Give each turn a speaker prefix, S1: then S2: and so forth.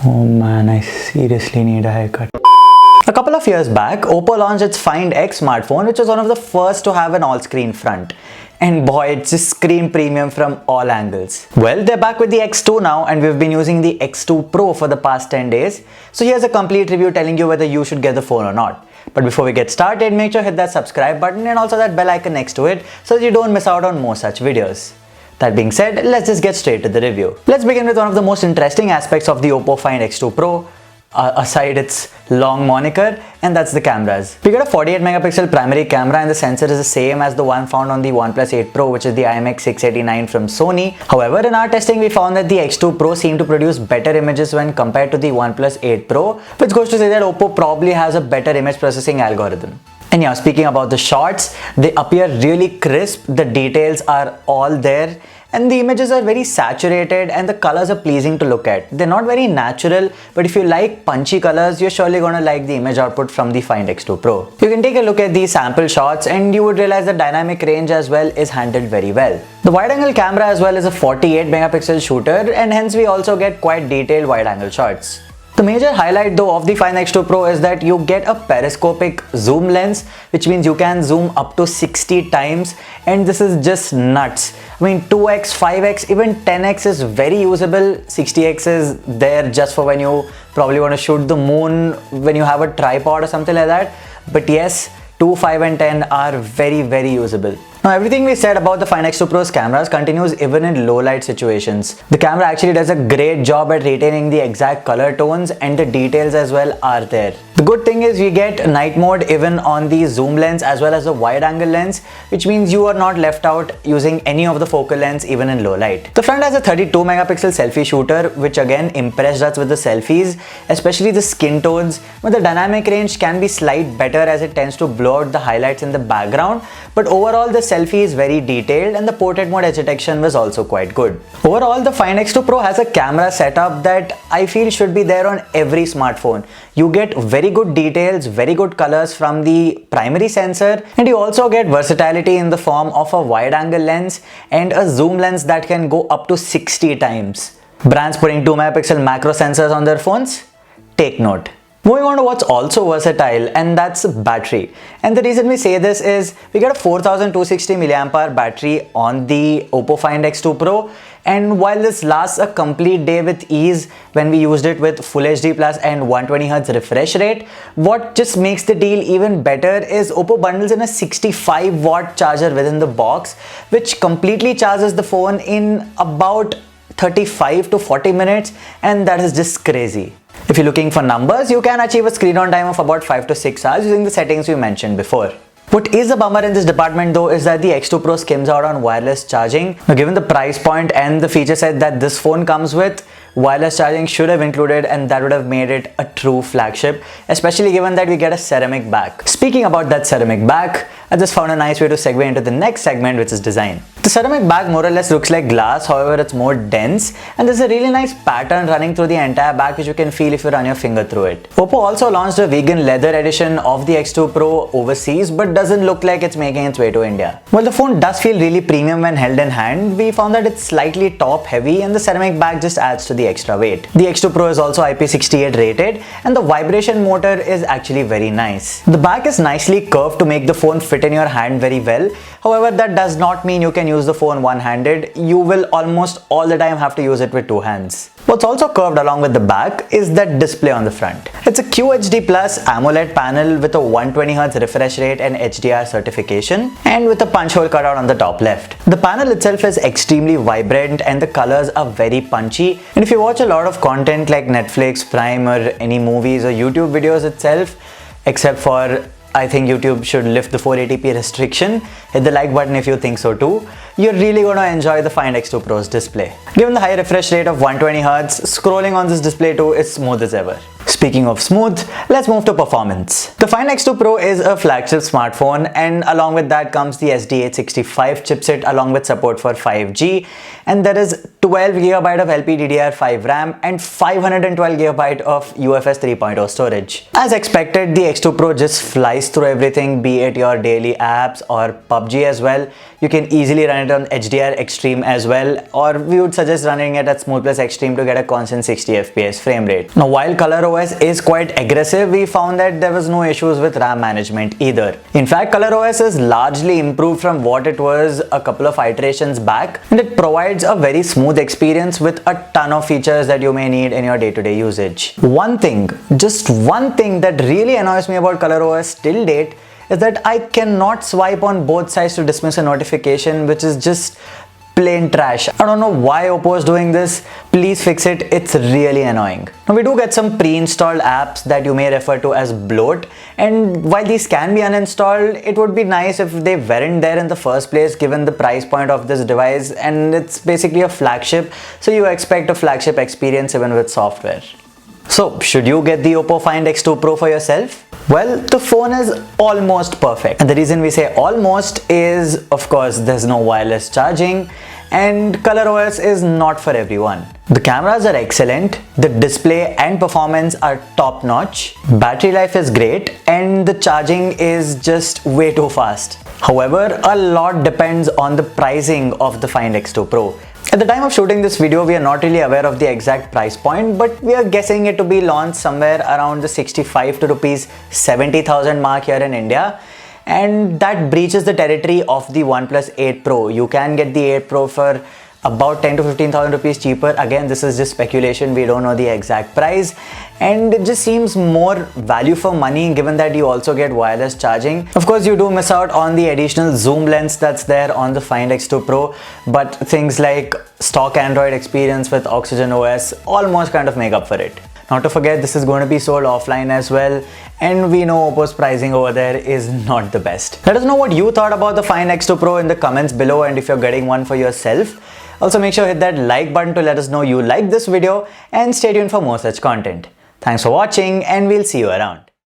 S1: Oh man, I seriously need a haircut. A couple of years back, Oppo launched its Find X smartphone, which was one of the first to have an all-screen front. And boy, it just screamed premium from all angles. Well, they're back with the X2 now, and we've been using the X2 Pro for the past 10 days. So here's a complete review telling you whether you should get the phone or not. But before we get started, make sure to hit that subscribe button and also that bell icon next to it so that you don't miss out on more such videos. That being said, let's just get straight to the review. Let's begin with one of the most interesting aspects of the Oppo Find X2 Pro, aside its long moniker, and that's the cameras. We got a 48 megapixel primary camera and the sensor is the same as the one found on the OnePlus 8 Pro, which is the IMX689 from Sony. However, in our testing we found that the X2 Pro seemed to produce better images when compared to the OnePlus 8 Pro, which goes to say that Oppo probably has a better image processing algorithm. And yeah, speaking about the shots, they appear really crisp, the details are all there, and the images are very saturated and the colors are pleasing to look at. They're not very natural, but if you like punchy colors, you're surely gonna like the image output from the Find X2 Pro. You can take a look at these sample shots and you would realize the dynamic range as well is handled very well. The wide angle camera as well is a 48 megapixel shooter, and hence we also get quite detailed wide angle shots. The major highlight though of the Find X2 Pro is that you get a periscopic zoom lens, which means you can zoom up to 60 times, and this is just nuts. I mean, 2x, 5x, even 10x is very usable. 60x is there just for when you probably want to shoot the moon, when you have a tripod or something like that. But yes, 2, 5 and 10 are very usable. Now everything we said about the Find X2 Pro's cameras continues even in low light situations. The camera actually does a great job at retaining the exact color tones, and the details as well are there. The good thing is we get night mode even on the zoom lens as well as the wide angle lens, which means you are not left out using any of the focal lengths even in low light. The front has a 32 megapixel selfie shooter, which again impressed us with the selfies, especially the skin tones, but the dynamic range can be slight better as it tends to blur out the highlights in the background, but overall the selfie is very detailed and the portrait mode edge detection was also quite good. Overall, the Find X2 Pro has a camera setup that I feel should be there on every smartphone. You get very good details, very good colors from the primary sensor, and you also get versatility in the form of a wide angle lens and a zoom lens that can go up to 60 times. Brands putting 2 megapixel macro sensors on their phones? Take note. Moving on to what's also versatile, and that's battery. And the reason we say this is we get a 4260 mAh battery on the Oppo Find X2 Pro, and while this lasts a complete day with ease when we used it with Full HD Plus and 120Hz refresh rate, what just makes the deal even better is Oppo bundles in a 65 watt charger within the box, which completely charges the phone in about 35 to 40 minutes, and that is just crazy. If you're looking for numbers, you can achieve a screen on time of about 5 to 6 hours using the settings we mentioned before. What is a bummer in this department though is that the X2 Pro skims out on wireless charging. Now, given the price point and the feature set that this phone comes with, wireless charging should have included, and that would have made it a true flagship, especially given that we get a ceramic back. Speaking about that ceramic back, I just found a nice way to segue into the next segment, which is design. The ceramic back more or less looks like glass, however it's more dense, and there's a really nice pattern running through the entire back which you can feel if you run your finger through it. Oppo also launched a vegan leather edition of the X2 Pro overseas, but doesn't look like it's making its way to India. While the phone does feel really premium when held in hand, we found that it's slightly top heavy and the ceramic back just adds to the extra weight. The X2 Pro is also IP68 rated, and the vibration motor is actually very nice. The back is nicely curved to make the phone fit in your hand very well. However, that does not mean you can use the phone one-handed. You will almost all the time have to use it with two hands. What's also curved along with the back is that display on the front. It's a QHD Plus AMOLED panel with a 120Hz refresh rate and HDR certification, and with a punch hole cutout on the top left. The panel itself is extremely vibrant and the colors are very punchy, and if you watch a lot of content like Netflix, Prime or any movies or YouTube videos itself, except for I think YouTube should lift the 480p restriction, hit the like button if you think so too, you're really going to enjoy the Find X2 Pro's display. Given the high refresh rate of 120Hz, scrolling on this display too is smooth as ever. Speaking of smooth, let's move to performance. The Find X2 Pro is a flagship smartphone, and along with that comes the SD865 chipset along with support for 5G, and there is 12GB of LPDDR5 RAM and 512GB of UFS 3.0 storage. As expected, the X2 Pro just flies through everything, be it your daily apps or PUBG as well. You can easily run it on HDR Extreme as well, or we would suggest running it at Smooth Plus Extreme to get a constant 60 FPS frame rate. Now, while ColorOS is quite aggressive, we found that there was no issues with RAM management either. In fact, ColorOS is largely improved from what it was a couple of iterations back, and it provides a very smooth experience with a ton of features that you may need in your day-to-day usage. Just one thing that really annoys me about ColorOS till date is that I cannot swipe on both sides to dismiss a notification, which is just plain trash. I don't know why Oppo is doing this. Please fix it. It's really annoying. Now, we do get some pre-installed apps that you may refer to as bloat, and while these can be uninstalled, it would be nice if they weren't there in the first place given the price point of this device, and it's basically a flagship, so you expect a flagship experience even with software. So, should you get the Oppo Find X2 Pro for yourself? Well, the phone is almost perfect, and the reason we say almost is, of course, there's no wireless charging and ColorOS is not for everyone. The cameras are excellent, the display and performance are top notch, battery life is great, and the charging is just way too fast. However, a lot depends on the pricing of the Find X2 Pro. At the time of shooting this video, we are not really aware of the exact price point, but we are guessing it to be launched somewhere around the 65 to rupees 70,000 mark here in India. And that breaches the territory of the OnePlus 8 Pro. You can get the 8 Pro for about 10 to 15,000 rupees cheaper. Again, this is just speculation, we don't know the exact price, and it just seems more value for money given that you also get wireless charging. Of course, you do miss out on the additional zoom lens that's there on the Find X2 Pro, but things like stock Android experience with Oxygen OS almost kind of make up for it. Not to forget, this is going to be sold offline as well, and we know Oppo's pricing over there is not the best. Let us know what you thought about the Find X2 Pro in the comments below, and if you're getting one for yourself. Also, make sure to hit that like button to let us know you like this video, and stay tuned for more such content. Thanks for watching, and we'll see you around.